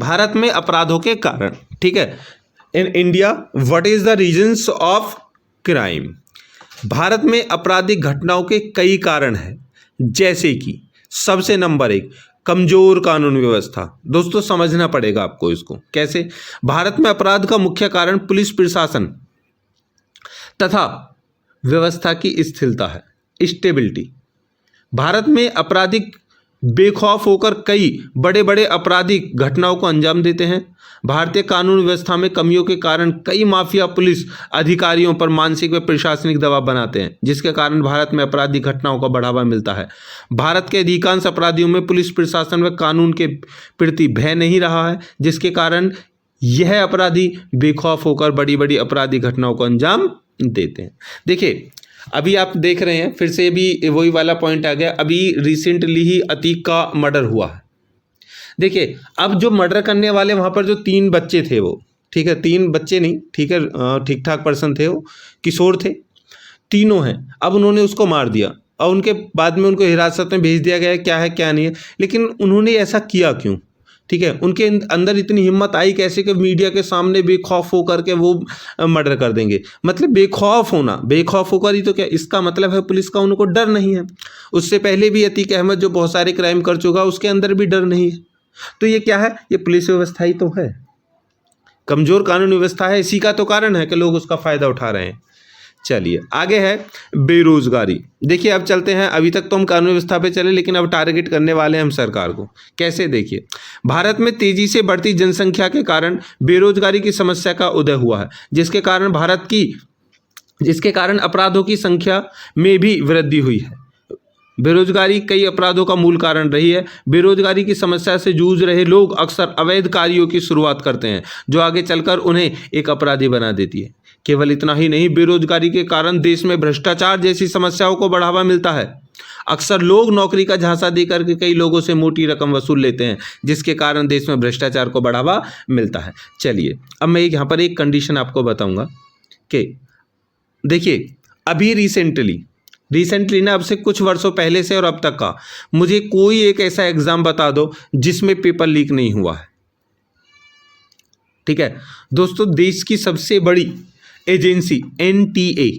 भारत में अपराधों के कारण, ठीक है, in India what is the reasons of crime. Bharat में आपराधिक घटनाओं के कई कारण हैं, जैसे कि सबसे नंबर 1 कमजोर कानून व्यवस्था। दोस्तों समझना पड़ेगा आपको इसको कैसे। भारत में अपराध का मुख्य कारण पुलिस प्रशासन तथा व्यवस्था की स्थिरता है, स्टेबिलिटी। भारत में अपराधिक बेखौफ होकर कई बड़े बड़े आपराधिक घटनाओं को अंजाम देते हैं। भारतीय कानून व्यवस्था में कमियों के कारण कई माफिया पुलिस अधिकारियों पर मानसिक व प्रशासनिक दबाव बनाते हैं, जिसके कारण भारत में आपराधिक घटनाओं का बढ़ावा मिलता है। भारत के अधिकांश अपराधियों में पुलिस प्रशासन व कानून के प्रति भय नहीं रहा है, जिसके कारण यह अपराधी बेखौफ होकर बड़ी बड़ी आपराधिक घटनाओं को अंजाम देते हैं। देखिए अभी आप देख रहे हैं, फिर से भी वही वाला पॉइंट आ गया। अभी रिसेंटली ही अतीक का मर्डर हुआ है। देखिए अब जो मर्डर करने वाले वहाँ पर जो 3 बच्चे थे वो, ठीक है, 3 बच्चे नहीं, ठीक है, ठीक ठाक पर्सन थे, वो किशोर थे, तीनों हैं। अब उन्होंने उसको मार दिया और उनके बाद में उनको हिरासत में भेज दिया गया है, क्या है क्या नहीं है। लेकिन उन्होंने ऐसा किया क्यों, ठीक है, उनके अंदर इतनी हिम्मत आई कैसे कि मीडिया के सामने बेखौफ होकर के वो मर्डर कर देंगे। मतलब बेखौफ होना, बेखौफ होकर ही तो क्या, इसका मतलब है पुलिस का उनको डर नहीं है। उससे पहले भी अतीक अहमद जो बहुत सारे क्राइम कर चुका, उसके अंदर भी डर नहीं है। तो ये क्या है, ये पुलिस व्यवस्था ही तो है, कमजोर कानून व्यवस्था है, इसी का तो कारण है कि लोग उसका फायदा उठा रहे हैं। चलिए आगे है बेरोजगारी। देखिए अब चलते हैं, अभी तक तो हम कानून व्यवस्था पे चले, लेकिन अब टारगेट करने वाले हैं हम सरकार को। कैसे, देखिए भारत में तेजी से बढ़ती जनसंख्या के कारण बेरोजगारी की समस्या का उदय हुआ है, जिसके कारण अपराधों की संख्या में भी वृद्धि हुई है। बेरोजगारी कई अपराधों का मूल कारण रही है। बेरोजगारी की समस्या से जूझ रहे लोग अक्सर अवैध कार्यों की शुरुआत करते हैं, जो आगे चलकर उन्हें एक अपराधी बना देती है। केवल इतना ही नहीं, बेरोजगारी के कारण देश में भ्रष्टाचार जैसी समस्याओं को बढ़ावा मिलता है। अक्सर लोग नौकरी का झांसा देकर के कई लोगों से मोटी रकम वसूल लेते हैं, जिसके कारण देश में भ्रष्टाचार को बढ़ावा मिलता है। चलिए अब मैं यहाँ पर एक कंडीशन आपको बताऊंगा कि देखिए अभी रिसेंटली ना, अब से कुछ वर्षों पहले से और अब तक का मुझे कोई एक ऐसा एग्जाम बता दो जिसमें पेपर लीक नहीं हुआ है। ठीक है दोस्तों, देश की सबसे बड़ी agency NTA,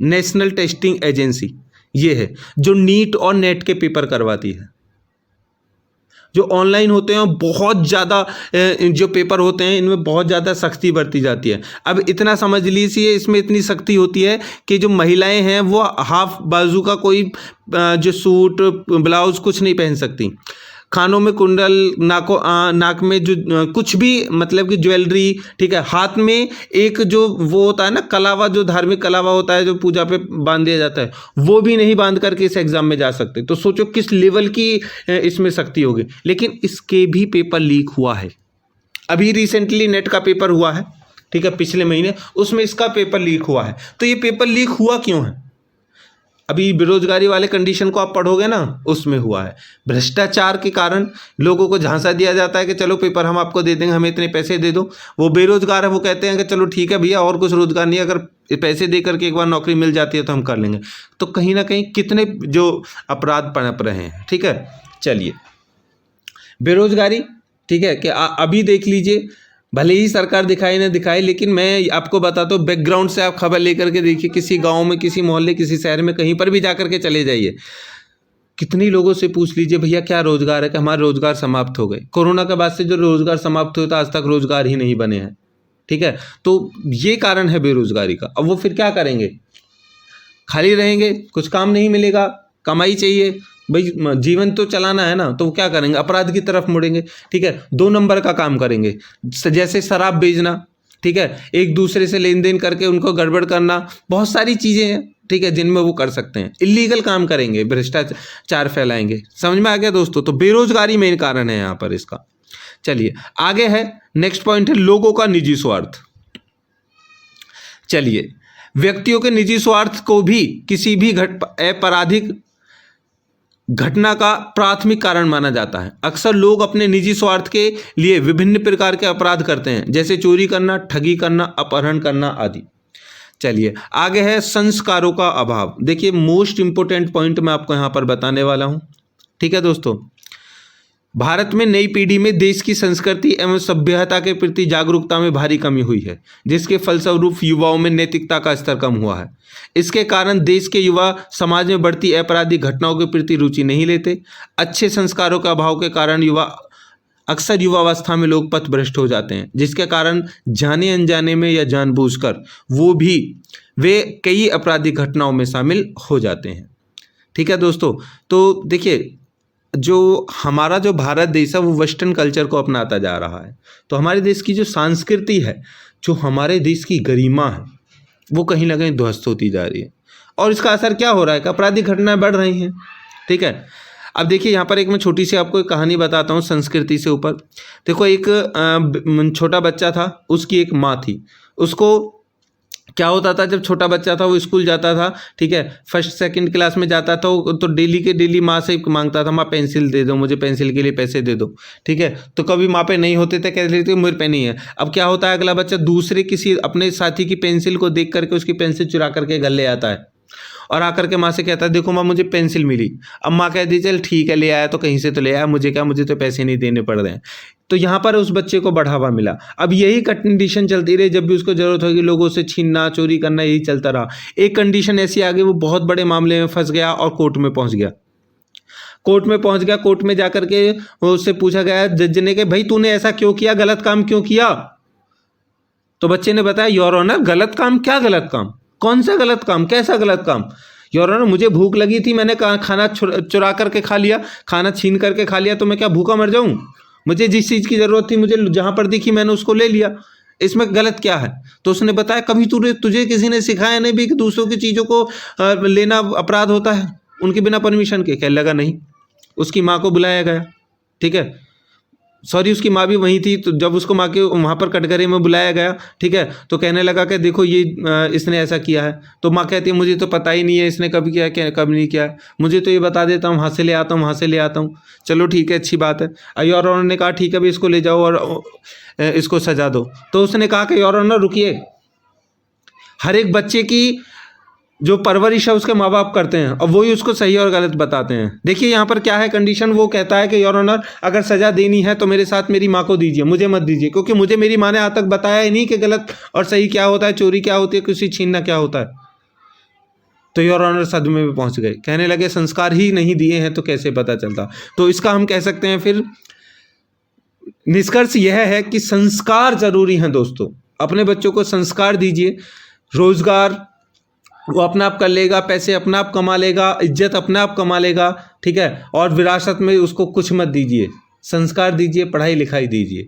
national testing agency, ये है जो नीट और नेट के पेपर करवाती है। जो ऑनलाइन होते हैं बहुत ज़्यादा, जो पेपर होते हैं इनमें बहुत ज़्यादा सख्ती बरती जाती है। अब इतना समझ लीजिए, इसमें इतनी सख्ती होती है कि जो महिलाएं हैं वो हाफ बाजू का कोई जो सूट ब्लाउज कुछ नहीं पहन सकती। कानों में कुंडल, नाक में जो कुछ भी मतलब कि ज्वेलरी, ठीक है, हाथ में एक जो वो होता है ना कलावा, जो धार्मिक कलावा होता है जो पूजा पे बांध दिया जाता है, वो भी नहीं बांध करके इस एग्जाम में जा सकते। तो सोचो किस लेवल की इसमें सख्ती होगी। लेकिन इसके भी पेपर लीक हुआ है। अभी रिसेंटली नेट का पेपर हुआ है, ठीक है, पिछले महीने, उसमें इसका पेपर लीक हुआ है। तो ये पेपर लीक हुआ क्यों है? अभी बेरोजगारी वाले कंडीशन को आप पढ़ोगे ना, उसमें हुआ है। भ्रष्टाचार के कारण लोगों को झांसा दिया जाता है कि चलो पेपर हम आपको दे देंगे, हमें इतने पैसे दे दो। वो बेरोजगार है, वो कहते हैं कि चलो ठीक है भैया, और कुछ रोजगार नहीं है, अगर पैसे दे करके एक बार नौकरी मिल जाती है तो हम कर लेंगे। तो कहीं ना कहीं कितने जो अपराध पनप रहे हैं। ठीक है, चलिए बेरोजगारी, ठीक है, कि अभी देख लीजिए, भले ही सरकार दिखाई ना दिखाए, लेकिन मैं आपको बताता हूँ, बैकग्राउंड से आप खबर लेकर के देखिए, किसी गांव में, किसी मोहल्ले, किसी शहर में, कहीं पर भी जाकर के चले जाइए, कितनी लोगों से पूछ लीजिए भैया क्या रोजगार है, कि हमारे रोजगार समाप्त हो गए। कोरोना के बाद से जो रोजगार समाप्त हुआ था, आज तक रोजगार ही नहीं बने हैं। ठीक है, तो ये कारण है बेरोजगारी का। अब वो फिर क्या करेंगे? खाली रहेंगे, कुछ काम नहीं मिलेगा, कमाई चाहिए भाई, जीवन तो चलाना है ना, तो वो क्या करेंगे? अपराध की तरफ मुड़ेंगे। ठीक है, 2 नंबर का काम करेंगे, जैसे शराब बेचना, ठीक है, एक दूसरे से लेन देन करके उनको गड़बड़ करना, बहुत सारी चीज़ें हैं, ठीक है, जिनमें वो कर सकते हैं। इलीगल काम करेंगे, भ्रष्टाचार फैलाएंगे। समझ में आ गया दोस्तों? तो बेरोजगारी मेन कारण है यहाँ पर इसका। चलिए आगे है, नेक्स्ट पॉइंट है लोगों का निजी स्वार्थ। चलिए, व्यक्तियों के निजी स्वार्थ को भी किसी भी आपराधिक घटना का प्राथमिक कारण माना जाता है। अक्सर लोग अपने निजी स्वार्थ के लिए विभिन्न प्रकार के अपराध करते हैं, जैसे चोरी करना, ठगी करना, अपहरण करना आदि। चलिए आगे है संस्कारों का अभाव। देखिए मोस्ट इंपोर्टेंट पॉइंट मैं आपको यहाँ पर बताने वाला हूँ। ठीक है दोस्तों, भारत में नई पीढ़ी में देश की संस्कृति एवं सभ्यता के प्रति जागरूकता में भारी कमी हुई है, जिसके फलस्वरूप युवाओं में नैतिकता का स्तर कम हुआ है। इसके कारण देश के युवा समाज में बढ़ती आपराधिक घटनाओं के प्रति रुचि नहीं लेते। अच्छे संस्कारों के अभाव के कारण अक्सर युवावस्था में लोग पथभ्रष्ट हो जाते हैं, जिसके कारण जाने अनजाने में या जानबूझकर वे कई आपराधिक घटनाओं में शामिल हो जाते हैं। ठीक है दोस्तों, तो देखिए जो हमारा जो भारत देश है वो वेस्टर्न कल्चर को अपनाता जा रहा है, तो हमारे देश की जो संस्कृति है, जो हमारे देश की गरिमा है, वो कहीं ना कहीं ध्वस्त होती जा रही है। और इसका असर क्या हो रहा है कि आपराधिक घटनाएं बढ़ रही हैं। ठीक है, अब देखिए यहाँ पर एक मैं छोटी सी आपको एक कहानी बताता हूँ संस्कृति से ऊपर। देखो, एक छोटा बच्चा था, उसकी एक माँ थी। उसको क्या होता था, जब छोटा बच्चा था वो स्कूल जाता था, ठीक है, फर्स्ट सेकंड क्लास में जाता था, तो डेली के डेली माँ से मांगता था, माँ पेंसिल दे दो, मुझे पेंसिल के लिए पैसे दे दो। ठीक है, तो कभी माँ पे नहीं होते थे, कह रही थी मेरे पे नहीं है। अब क्या होता है, अगला बच्चा दूसरे किसी अपने साथी की पेंसिल को देख करके उसकी पेंसिल चुरा करके घर ले आता है और आकर के माँ से कहता है, देखो माँ मुझे पेंसिल मिली। अब माँ कहती चल ठीक है, ले आया तो कहीं से तो ले आया, मुझे क्या, मुझे तो पैसे नहीं देने पड़ रहे हैं। तो यहाँ पर उस बच्चे को बढ़ावा मिला। अब यही कंडीशन चलती रही, जब भी उसको जरूरत होगी लोगों से छीनना, चोरी करना, यही चलता रहा। एक कंडीशन ऐसी आ गई, वो बहुत बड़े मामले में फंस गया और कोर्ट में पहुंच गया। कोर्ट में जाकर के उससे पूछा गया जज ने कि भाई तूने ऐसा क्यों किया, गलत काम क्यों किया। तो बच्चे ने बताया, योर ऑनर गलत काम? क्या गलत काम? कौन सा गलत काम? कैसा गलत काम? योर ऑनर मुझे भूख लगी थी, मैंने खाना चुरा करके खा लिया, खाना छीन करके खा लिया, तो मैं क्या भूखा मर जाऊं? मुझे जिस चीज़ की ज़रूरत थी, मुझे जहाँ पर दिखी मैंने उसको ले लिया, इसमें गलत क्या है? तो उसने बताया, कभी तुझे किसी ने सिखाया नहीं भी कि दूसरों की चीज़ों को लेना अपराध होता है उनके बिना परमिशन के? कहने लगा नहीं। उसकी माँ को बुलाया गया, ठीक है, सॉरी उसकी माँ भी वहीं थी। तो जब उसको माँ के वहाँ पर कटघरे में बुलाया गया, ठीक है, तो कहने लगा कि देखो ये इसने ऐसा किया है। तो माँ कहती है मुझे तो पता ही नहीं है इसने कब किया है, कब नहीं किया है, मुझे तो ये बता देता हूँ, वहाँ से ले आता हूँ, वहाँ से ले आता हूँ। चलो ठीक है, अच्छी बात है। योर ऑनर ने कहा ठीक है भाई, इसको ले जाओ और इसको सजा दो। तो उसने कहा कि योर ऑनर रुकिए, हर एक बच्चे की जो परवरिश है उसके माँ बाप करते हैं और वही उसको सही और गलत बताते हैं। देखिए यहाँ पर क्या है कंडीशन, वो कहता है कि योर ऑनर अगर सजा देनी है तो मेरे साथ मेरी माँ को दीजिए, मुझे मत दीजिए, क्योंकि मुझे मेरी माँ ने आज तक बताया ही नहीं कि गलत और सही क्या होता है, चोरी क्या होती है, किसी छीनना क्या होता है। तो योर ऑनर सदमे में पहुंच गए, कहने लगे संस्कार ही नहीं दिए हैं तो कैसे पता चलता। तो इसका हम कह सकते हैं फिर निष्कर्ष यह है कि संस्कार जरूरी हैं दोस्तों। अपने बच्चों को संस्कार दीजिए, रोजगार वो अपना आप कर लेगा, पैसे अपना आप कमा लेगा, इज्जत अपना आप कमा लेगा, ठीक है, और विरासत में उसको कुछ मत दीजिए, संस्कार दीजिए, पढ़ाई लिखाई दीजिए।